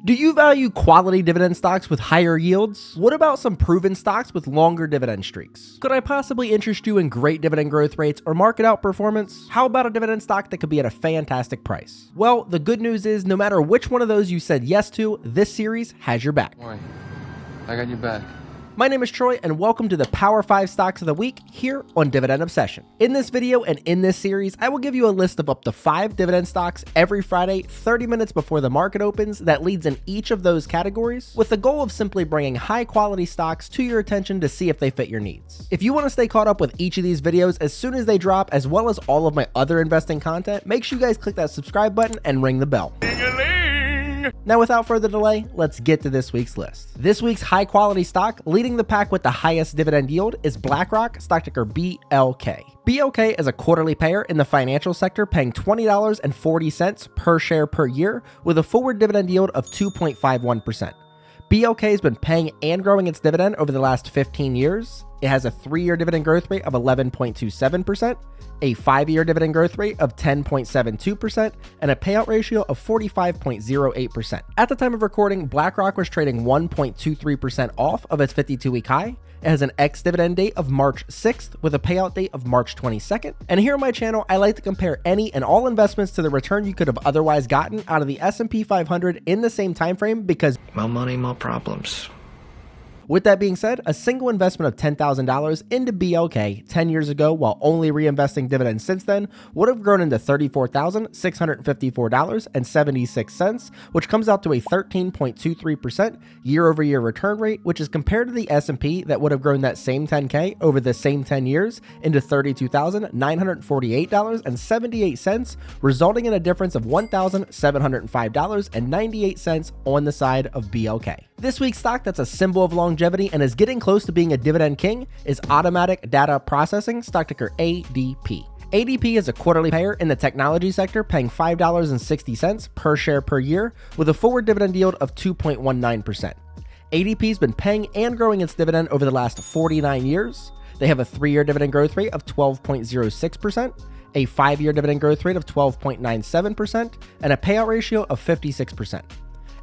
Do you value quality dividend stocks with higher yields? What about some proven stocks with longer dividend streaks? Could I possibly interest you in great dividend growth rates or market outperformance? How about a dividend stock that could be at a fantastic price? Well, the good news is no matter which one of those you said yes to, this series has your back. Boy, I got your back. My name is Troy, and welcome to the Power 5 Stocks of the Week here on Dividend Obsession. In this video and in this series, I will give you a list of up to 5 dividend stocks every Friday, 30 minutes before the market opens, that leads in each of those categories, with the goal of simply bringing high-quality stocks to your attention to see if they fit your needs. If you want to stay caught up with each of these videos as soon as they drop, as well as all of my other investing content, make sure you guys click that subscribe button and ring the bell. Now, without further delay, let's get to this week's list. This week's high-quality stock leading the pack with the highest dividend yield is BlackRock, stock ticker BLK. BLK is a quarterly payer in the financial sector, paying $20.40 per share per year with a forward dividend yield of 2.51%. BLK has been paying and growing its dividend over the last 15 years. It has a 3-year dividend growth rate of 11.27%, a 5-year dividend growth rate of 10.72%, and a payout ratio of 45.08%. At the time of recording, BlackRock was trading 1.23% off of its 52-week high. It has an ex-dividend date of March 6th with a payout date of March 22nd. And here on my channel, I like to compare any and all investments to the return you could have otherwise gotten out of the S&P 500 in the same time frame because more money, more problems. With that being said, a single investment of $10,000 into BLK 10 years ago while only reinvesting dividends since then would have grown into $34,654.76, which comes out to a 13.23% year-over-year return rate, which is compared to the S&P that would have grown that same 10K over the same 10 years into $32,948.78, resulting in a difference of $1,705.98 on the side of BLK. This week's stock that's a symbol of longevity and is getting close to being a dividend king is Automatic Data Processing, stock ticker ADP. ADP is a quarterly payer in the technology sector, paying $5.60 per share per year with a forward dividend yield of 2.19%. ADP has been paying and growing its dividend over the last 49 years. They have a 3-year dividend growth rate of 12.06%, a 5-year dividend growth rate of 12.97%, and a payout ratio of 56%.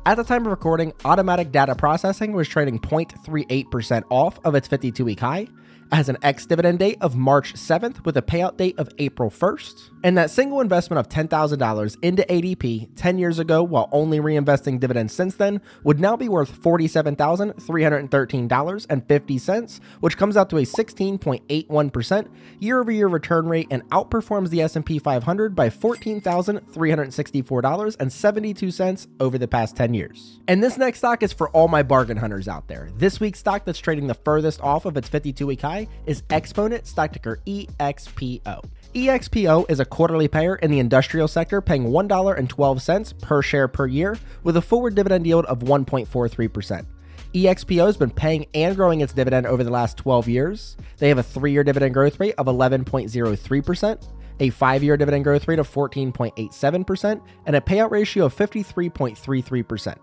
At the time of recording, Automatic Data Processing was trading 0.38% off of its 52-week high. It has an ex-dividend date of March 7th with a payout date of April 1st. And that single investment of $10,000 into ADP 10 years ago while only reinvesting dividends since then would now be worth $47,313.50, which comes out to a 16.81% year-over-year return rate and outperforms the S&P 500 by $14,364.72 over the past 10 years. And this next stock is for all my bargain hunters out there. This week's stock that's trading the furthest off of its 52-week high is Exponent, stock ticker EXPO. EXPO is a quarterly payer in the industrial sector, paying $1.12 per share per year with a forward dividend yield of 1.43%. EXPO has been paying and growing its dividend over the last 12 years. They have a 3-year dividend growth rate of 11.03%, a 5-year dividend growth rate of 14.87%, and a payout ratio of 53.33%.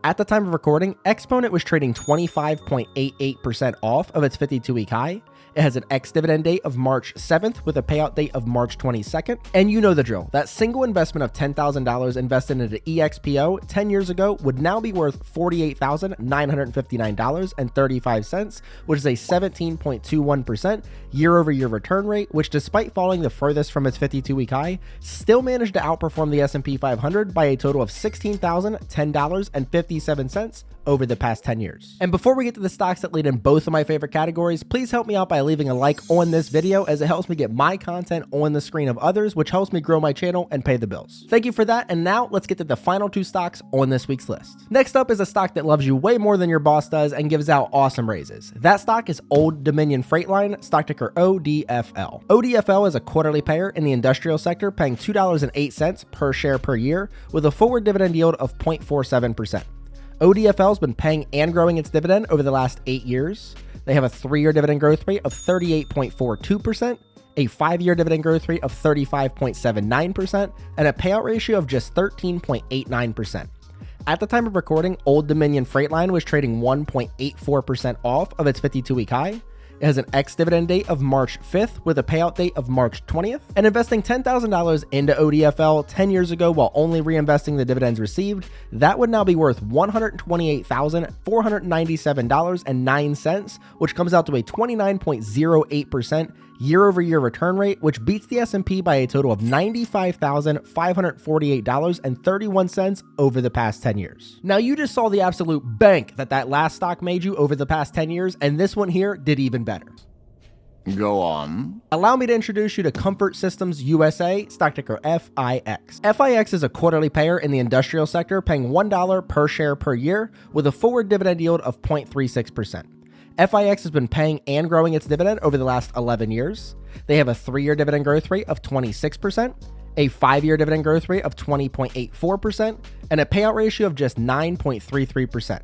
At the time of recording, Exponent was trading 25.88% off of its 52-week high. It has an ex-dividend date of March 7th with a payout date of March 22nd. And you know the drill. That single investment of $10,000 invested into EXPO 10 years ago would now be worth $48,959.35, which is a 17.21% year-over-year return rate, which despite falling the furthest from its 52-week high, still managed to outperform the S&P 500 by a total of $16,010.57 over the past 10 years. And before we get to the stocks that lead in both of my favorite categories, please help me out by leaving a like on this video, as it helps me get my content on the screen of others, which helps me grow my channel and pay the bills. Thank you for that. And now let's get to the final 2 stocks on this week's list. Next up is a stock that loves you way more than your boss does and gives out awesome raises. That stock is Old Dominion Freight Line, stock ticker ODFL. ODFL is a quarterly payer in the industrial sector, paying $2.08 per share per year with a forward dividend yield of 0.47%. ODFL has been paying and growing its dividend over the last 8 years. They have a 3-year dividend growth rate of 38.42%, a 5-year dividend growth rate of 35.79%, and a payout ratio of just 13.89%. At the time of recording, Old Dominion Freight Line was trading 1.84% off of its 52-week high. It has an ex-dividend date of March 5th with a payout date of March 20th. And investing $10,000 into ODFL 10 years ago while only reinvesting the dividends received, that would now be worth $128,497.09, which comes out to a 29.08% year-over-year return rate, which beats the S&P by a total of $95,548.31 over the past 10 years. Now, you just saw the absolute bank that last stock made you over the past 10 years, and this one here did even better. Go on. Allow me to introduce you to Comfort Systems USA, stock ticker FIX. FIX is a quarterly payer in the industrial sector, paying $1 per share per year with a forward dividend yield of 0.36%. FIX has been paying and growing its dividend over the last 11 years. They have a 3-year dividend growth rate of 26%, a 5-year dividend growth rate of 20.84%, and a payout ratio of just 9.33%.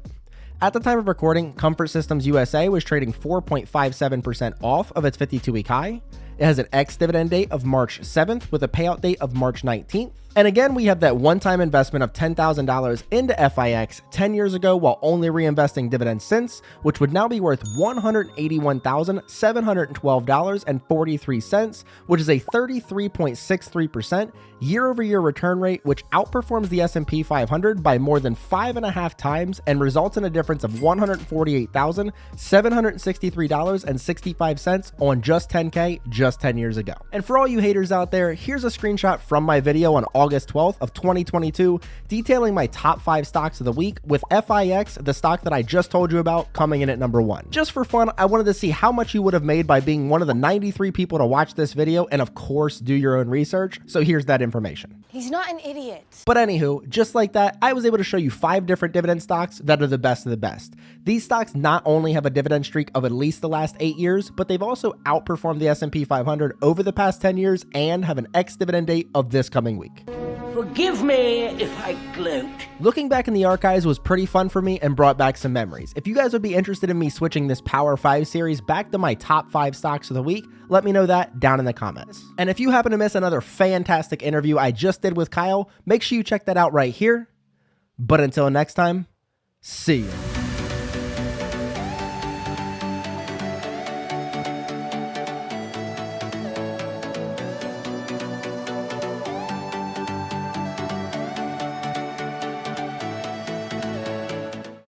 At the time of recording, Comfort Systems USA was trading 4.57% off of its 52-week high. It has an ex-dividend date of March 7th with a payout date of March 19th. And again, we have that one-time investment of $10,000 into FIX 10 years ago while only reinvesting dividends since, which would now be worth $181,712.43, which is a 33.63% year-over-year return rate, which outperforms the S&P 500 by more than 5.5 times and results in a difference of $148,763.65 on just 10K just 10 years ago. And for all you haters out there, here's a screenshot from my video on August 12th of 2022 detailing my top 5 stocks of the week, with FIX, the stock that I just told you about, coming in at number 1. Just for fun, I wanted to see how much you would have made by being one of the 93 people to watch this video and of course do your own research, so here's that information. He's not an idiot. But anywho, just like that, I was able to show you 5 different dividend stocks that are the best of the best. These stocks not only have a dividend streak of at least the last 8 years, but they've also outperformed the S&P 500 over the past 10 years and have an ex-dividend date of this coming week. Forgive me if I gloat. Looking back in the archives was pretty fun for me and brought back some memories. If you guys would be interested in me switching this Power 5 series back to my top 5 stocks of the week, let me know that down in the comments. And if you happen to miss another fantastic interview I just did with Kyle, make sure you check that out right here. But until next time, see you.